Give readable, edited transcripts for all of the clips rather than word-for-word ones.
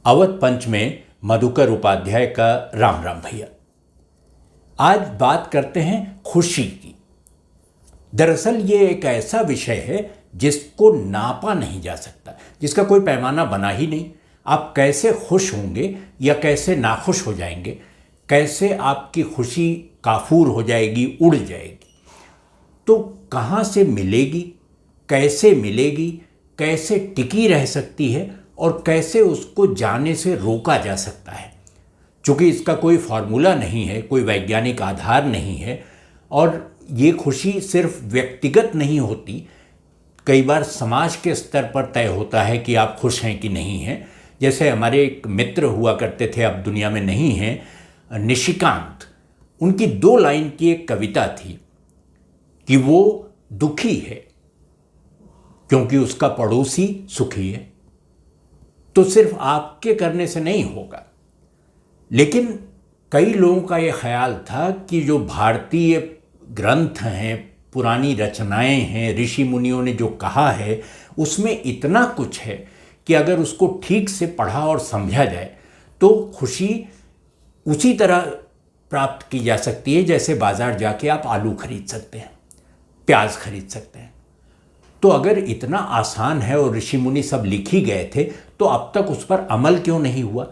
अवध पंच में मधुकर उपाध्याय का राम राम भैया। आज बात करते हैं खुशी की। दरअसल ये एक ऐसा विषय है जिसको नापा नहीं जा सकता, जिसका कोई पैमाना बना ही नहीं। आप कैसे खुश होंगे या कैसे नाखुश हो जाएंगे, कैसे आपकी खुशी काफूर हो जाएगी, उड़ जाएगी, तो कहाँ से मिलेगी, कैसे मिलेगी, कैसे टिकी रह सकती है और कैसे उसको जाने से रोका जा सकता है। चूँकि इसका कोई फार्मूला नहीं है, कोई वैज्ञानिक आधार नहीं है, और ये खुशी सिर्फ व्यक्तिगत नहीं होती, कई बार समाज के स्तर पर तय होता है कि आप खुश हैं कि नहीं हैं। जैसे हमारे एक मित्र हुआ करते थे, अब दुनिया में नहीं हैं, निशिकांत। उनकी 2 लाइन की एक कविता थी कि वो दुखी है क्योंकि उसका पड़ोसी सुखी है। तो सिर्फ आपके करने से नहीं होगा, लेकिन कई लोगों का ये ख्याल था कि जो भारतीय ग्रंथ हैं, पुरानी रचनाएं हैं, ऋषि मुनियों ने जो कहा है, उसमें इतना कुछ है कि अगर उसको ठीक से पढ़ा और समझा जाए तो खुशी उसी तरह प्राप्त की जा सकती है जैसे बाजार जाके आप आलू खरीद सकते हैं, प्याज खरीद सकते हैं। तो अगर इतना आसान है और ऋषि मुनि सब लिख ही गए थे, तो अब तक उस पर अमल क्यों नहीं हुआ?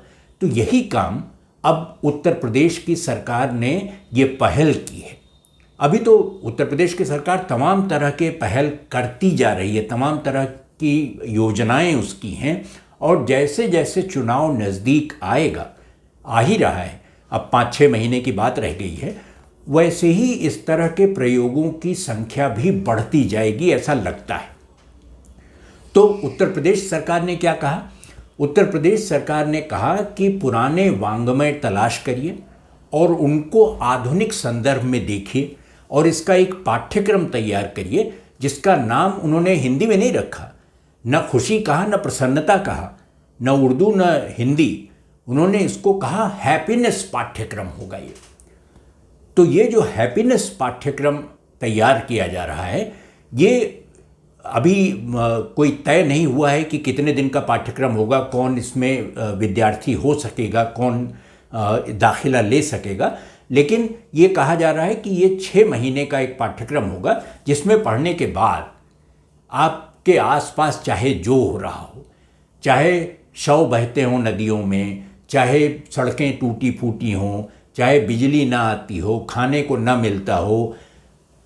तो यही काम अब उत्तर प्रदेश की सरकार ने ये पहल की है। अभी तो उत्तर प्रदेश की सरकार तमाम तरह के पहल करती जा रही है, तमाम तरह की योजनाएं उसकी हैं, और जैसे जैसे चुनाव नज़दीक आएगा, आ ही रहा है, अब 5-6 महीने की बात रह गई है, वैसे ही इस तरह के प्रयोगों की संख्या भी बढ़ती जाएगी, ऐसा लगता है। तो उत्तर प्रदेश सरकार ने क्या कहा? उत्तर प्रदेश सरकार ने कहा कि पुराने वाङ्मय तलाश करिए और उनको आधुनिक संदर्भ में देखिए और इसका एक पाठ्यक्रम तैयार करिए, जिसका नाम उन्होंने हिंदी में नहीं रखा, न खुशी कहा, न प्रसन्नता कहा, न उर्दू न हिंदी, उन्होंने इसको कहा हैप्पीनेस पाठ्यक्रम होगा ये। तो ये जो हैप्पीनेस पाठ्यक्रम तैयार किया जा रहा है, ये अभी कोई तय नहीं हुआ है कि कितने दिन का पाठ्यक्रम होगा, कौन इसमें विद्यार्थी हो सकेगा, कौन दाखिला ले सकेगा, लेकिन ये कहा जा रहा है कि ये 6 महीने का एक पाठ्यक्रम होगा, जिसमें पढ़ने के बाद आपके आसपास चाहे जो हो रहा हो, चाहे शव बहते हों नदियों में, चाहे सड़कें टूटी फूटी हों, चाहे बिजली ना आती हो, खाने को ना मिलता हो,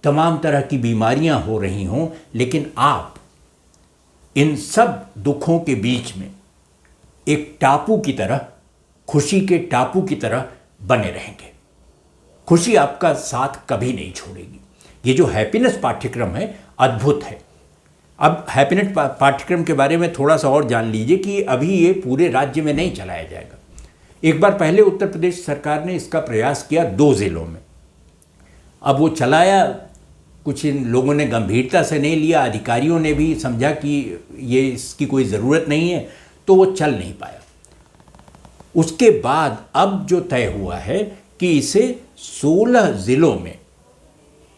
तमाम तरह की बीमारियां हो रही हों, लेकिन आप इन सब दुखों के बीच में एक टापू की तरह, खुशी के टापू की तरह बने रहेंगे। खुशी आपका साथ कभी नहीं छोड़ेगी। ये जो हैप्पीनेस पाठ्यक्रम है, अद्भुत है। अब हैप्पीनेस पाठ्यक्रम के बारे में थोड़ा सा और जान लीजिए कि अभी ये पूरे राज्य में नहीं चलाया जाएगा। एक बार पहले उत्तर प्रदेश सरकार ने इसका प्रयास किया 2 ज़िलों में। अब वो चलाया, कुछ इन लोगों ने गंभीरता से नहीं लिया, अधिकारियों ने भी समझा कि ये इसकी कोई ज़रूरत नहीं है, तो वो चल नहीं पाया। उसके बाद अब जो तय हुआ है कि इसे 16 ज़िलों में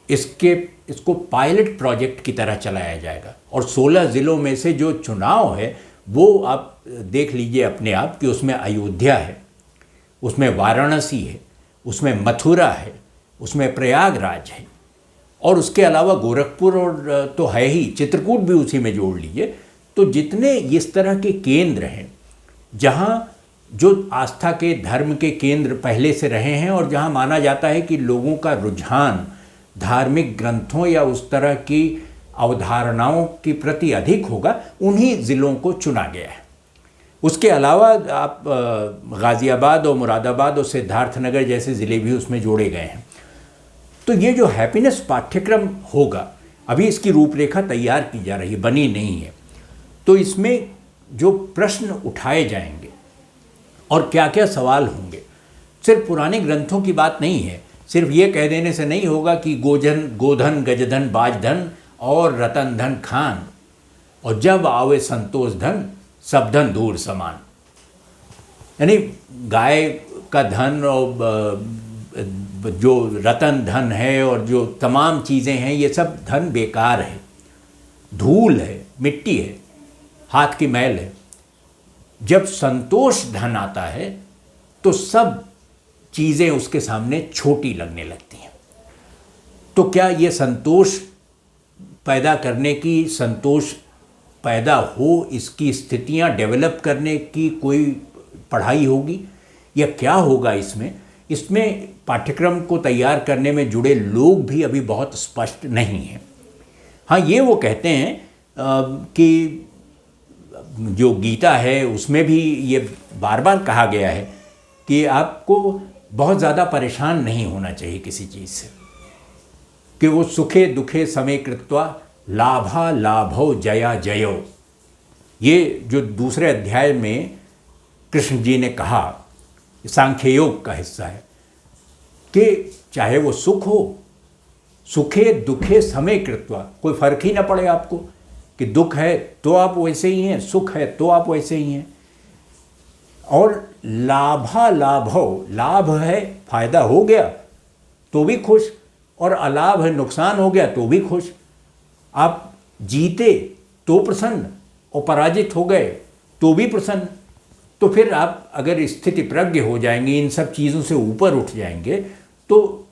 इसको पायलट प्रोजेक्ट की तरह चलाया जाएगा, और 16 ज़िलों में से जो चुनाव है वो आप देख लीजिए अपने आप कि उसमें अयोध्या है, उसमें वाराणसी है, उसमें मथुरा है, उसमें प्रयागराज है, और उसके अलावा गोरखपुर और तो है ही, चित्रकूट भी उसी में जोड़ लीजिए। तो जितने इस तरह के केंद्र हैं, जहाँ जो आस्था के, धर्म के केंद्र पहले से रहे हैं और जहाँ माना जाता है कि लोगों का रुझान धार्मिक ग्रंथों या उस तरह की अवधारणाओं के प्रति अधिक होगा, उन्हीं ज़िलों को चुना गया है। उसके अलावा आप गाज़ियाबाद और मुरादाबाद और सिद्धार्थनगर जैसे ज़िले भी उसमें जोड़े गए हैं। तो ये जो हैप्पीनेस पाठ्यक्रम होगा, अभी इसकी रूपरेखा तैयार की जा रही है, बनी नहीं है। तो इसमें जो प्रश्न उठाए जाएंगे और क्या क्या सवाल होंगे, सिर्फ पुराने ग्रंथों की बात नहीं है। सिर्फ ये कह देने से नहीं होगा कि गोधन गजधन बाजधन और रतन धन खान, और जब आवे संतोष धन सब धन दूर समान। यानी गाय का धन और जो रतन धन है और जो तमाम चीज़ें हैं, ये सब धन बेकार है, धूल है, मिट्टी है, हाथ की मैल है। जब संतोष धन आता है तो सब चीज़ें उसके सामने छोटी लगने लगती हैं। तो क्या ये संतोष पैदा करने की, संतोष पैदा हो इसकी स्थितियां डेवलप करने की कोई पढ़ाई होगी या क्या होगा इसमें? इसमें पाठ्यक्रम को तैयार करने में जुड़े लोग भी अभी बहुत स्पष्ट नहीं हैं। हाँ, ये वो कहते हैं कि जो गीता है उसमें भी ये बार बार कहा गया है कि आपको बहुत ज़्यादा परेशान नहीं होना चाहिए किसी चीज़ से, कि वो सुखे दुखे समे कृत्वा लाभा लाभो जया जयो। ये जो दूसरे अध्याय में कृष्ण जी ने कहा, सांख्य योग का हिस्सा है, कि चाहे वो सुख हो, सुखे दुखे समे कृत्वा, कोई फर्क ही ना पड़े आपको कि दुख है तो आप वैसे ही हैं, सुख है तो आप वैसे ही हैं। और लाभा लाभो, लाभ है फायदा हो गया तो भी खुश, और अलाभ है नुकसान हो गया तो भी खुश। आप जीते तो प्रसन्न और पराजित हो गए तो भी प्रसन्न। तो फिर आप अगर स्थिति प्रज्ञ हो जाएंगे, इन सब चीज़ों से ऊपर उठ जाएंगे, तो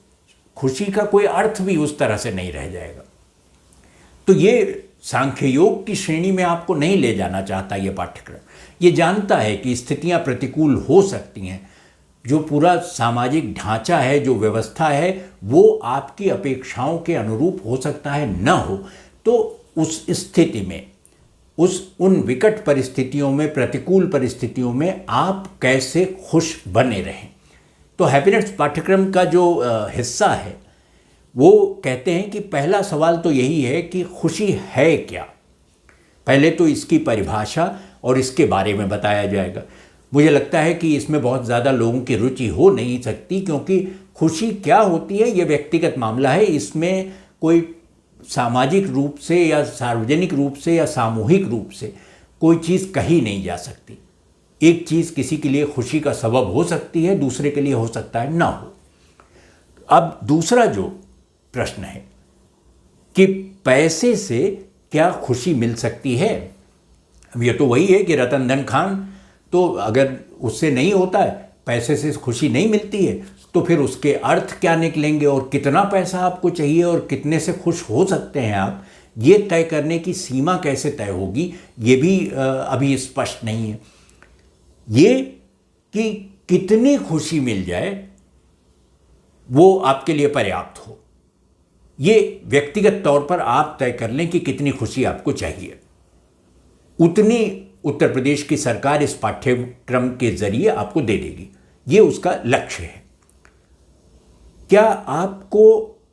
खुशी का कोई अर्थ भी उस तरह से नहीं रह जाएगा। तो ये सांख्य योग की श्रेणी में आपको नहीं ले जाना चाहता ये पाठ्यक्रम। ये जानता है कि स्थितियां प्रतिकूल हो सकती हैं, जो पूरा सामाजिक ढांचा है, जो व्यवस्था है, वो आपकी अपेक्षाओं के अनुरूप हो सकता है न हो। तो उस स्थिति में, उन विकट परिस्थितियों में, प्रतिकूल परिस्थितियों में आप कैसे खुश बने रहें। तो हैप्पीनेस पाठ्यक्रम का जो हिस्सा है वो कहते हैं कि पहला सवाल तो यही है कि खुशी है क्या। पहले तो इसकी परिभाषा और इसके बारे में बताया जाएगा। मुझे लगता है कि इसमें बहुत ज़्यादा लोगों की रुचि हो नहीं सकती, क्योंकि खुशी क्या होती है ये व्यक्तिगत मामला है। इसमें कोई सामाजिक रूप से या सार्वजनिक रूप से या सामूहिक रूप से कोई चीज़ कही नहीं जा सकती। एक चीज़ किसी के लिए खुशी का सबब हो सकती है, दूसरे के लिए हो सकता है ना हो। अब दूसरा जो प्रश्न है कि पैसे से क्या खुशी मिल सकती है। अब ये तो वही है कि रतन धन खान, तो अगर उससे नहीं होता है, पैसे से खुशी नहीं मिलती है, तो फिर उसके अर्थ क्या निकलेंगे और कितना पैसा आपको चाहिए और कितने से खुश हो सकते हैं आप, ये तय करने की सीमा कैसे तय होगी ये भी अभी स्पष्ट नहीं है। ये कि कितनी खुशी मिल जाए वो आपके लिए पर्याप्त हो, ये व्यक्तिगत तौर पर आप तय कर लें कि कितनी खुशी आपको चाहिए। उतनी उत्तर प्रदेश की सरकार इस पाठ्यक्रम के जरिए आपको दे देगी, ये उसका लक्ष्य है। क्या आपको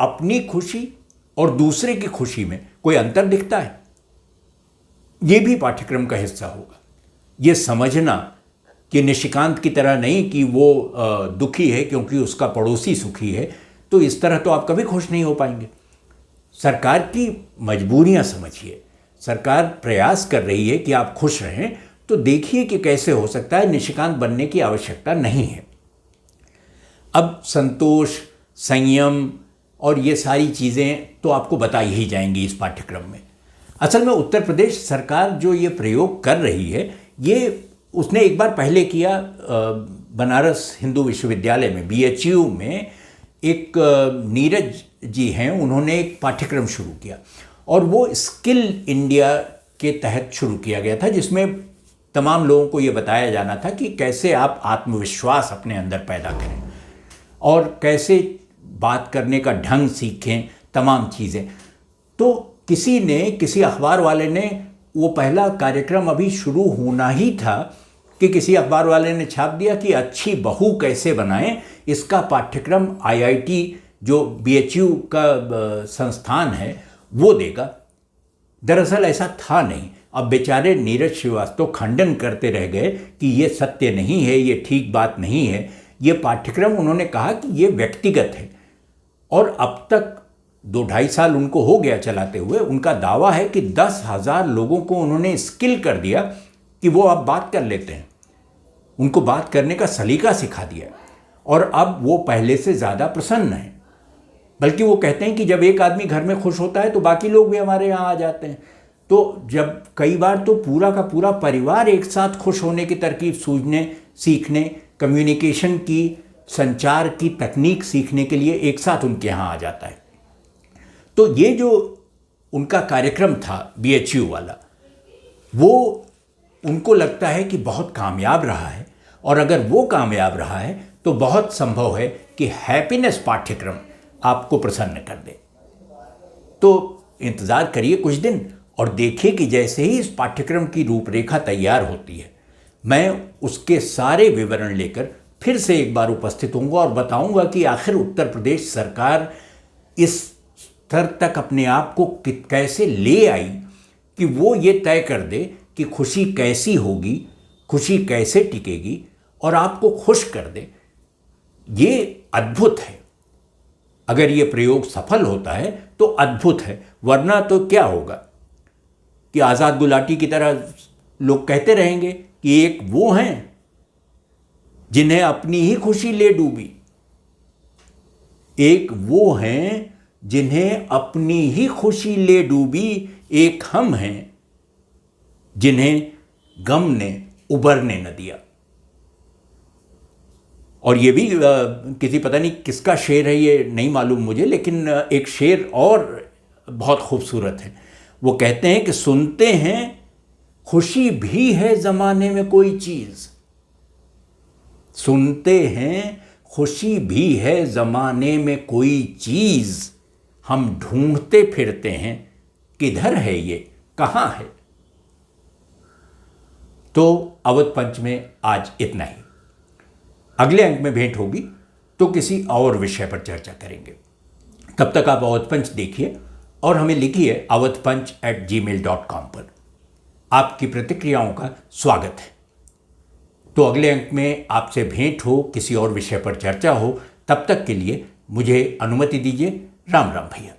अपनी खुशी और दूसरे की खुशी में कोई अंतर दिखता है? ये भी पाठ्यक्रम का हिस्सा होगा। ये समझना कि निशिकांत की तरह नहीं कि वो दुखी है क्योंकि उसका पड़ोसी सुखी है, तो इस तरह तो आप कभी खुश नहीं हो पाएंगे। सरकार की मजबूरियां समझिए। सरकार प्रयास कर रही है कि आप खुश रहें, तो देखिए कि कैसे हो सकता है। निशिकांत बनने की आवश्यकता नहीं है। अब संतोष, संयम और ये सारी चीज़ें तो आपको बताई ही जाएंगी इस पाठ्यक्रम में। असल में उत्तर प्रदेश सरकार जो ये प्रयोग कर रही है, ये उसने एक बार पहले किया बनारस हिंदू विश्वविद्यालय में, BHU में। एक नीरज जी हैं, उन्होंने एक पाठ्यक्रम शुरू किया और वो स्किल इंडिया के तहत शुरू किया गया था, जिसमें तमाम लोगों को ये बताया जाना था कि कैसे आप आत्मविश्वास अपने अंदर पैदा करें और कैसे बात करने का ढंग सीखें, तमाम चीज़ें। तो किसी अखबार वाले ने, वो पहला कार्यक्रम अभी शुरू होना ही था कि किसी अखबार वाले ने छाप दिया कि अच्छी बहू कैसे बनाएं, इसका पाठ्यक्रम IIT जो BHU का संस्थान है वो देगा। दरअसल ऐसा था नहीं। अब बेचारे नीरज श्रीवास्तव खंडन करते रह गए कि ये सत्य नहीं है, ये ठीक बात नहीं है। ये पाठ्यक्रम उन्होंने कहा कि ये व्यक्तिगत है, और अब तक 2-2.5 साल उनको हो गया चलाते हुए। उनका दावा है कि 10,000 लोगों को उन्होंने स्किल कर दिया कि वो अब बात कर लेते हैं, उनको बात करने का सलीका सिखा दिया, और अब वो पहले से ज़्यादा प्रसन्न हैं। बल्कि वो कहते हैं कि जब एक आदमी घर में खुश होता है तो बाकी लोग भी हमारे यहाँ आ जाते हैं। तो जब कई बार तो पूरा का पूरा परिवार एक साथ खुश होने की तरकीब सूझने, सीखने, कम्युनिकेशन की, संचार की तकनीक सीखने के लिए एक साथ उनके यहाँ आ जाता है। तो ये जो उनका कार्यक्रम था BHU वाला, वो उनको लगता है कि बहुत कामयाब रहा है, और अगर वो कामयाब रहा है तो बहुत संभव है कि हैप्पीनेस पाठ्यक्रम आपको प्रसन्न कर दे। तो इंतज़ार करिए कुछ दिन और देखिए कि जैसे ही इस पाठ्यक्रम की रूपरेखा तैयार होती है, मैं उसके सारे विवरण लेकर फिर से एक बार उपस्थित होऊंगा और बताऊंगा कि आखिर उत्तर प्रदेश सरकार इस स्तर तक अपने आप को कैसे ले आई कि वो ये तय कर दे कि खुशी कैसी होगी, खुशी कैसे टिकेगी और आपको खुश कर दे। ये अद्भुत है। अगर ये प्रयोग सफल होता है तो अद्भुत है, वरना तो क्या होगा कि आज़ाद गुलाटी की तरह लोग कहते रहेंगे कि एक वो हैं जिन्हें अपनी ही खुशी ले डूबी, एक वो हैं जिन्हें अपनी ही खुशी ले डूबी, एक हम हैं जिन्हें गम ने उबरने न दिया। और ये भी किसी पता नहीं किसका शेर है, ये नहीं मालूम मुझे, लेकिन एक शेर और बहुत खूबसूरत है। वो कहते हैं कि सुनते हैं खुशी भी है ज़माने में कोई चीज़, सुनते हैं खुशी भी है ज़माने में कोई चीज़, हम ढूंढते फिरते हैं किधर है ये, कहाँ है। तो अवध पंच में आज इतना ही। अगले अंक में भेंट होगी तो किसी और विषय पर चर्चा करेंगे। तब तक आप अवध पंच देखिए और हमें लिखिए awadhpanch@gmail.com पर। आपकी प्रतिक्रियाओं का स्वागत है। तो अगले अंक में आपसे भेंट हो, किसी और विषय पर चर्चा हो, तब तक के लिए मुझे अनुमति दीजिए। राम राम भैया।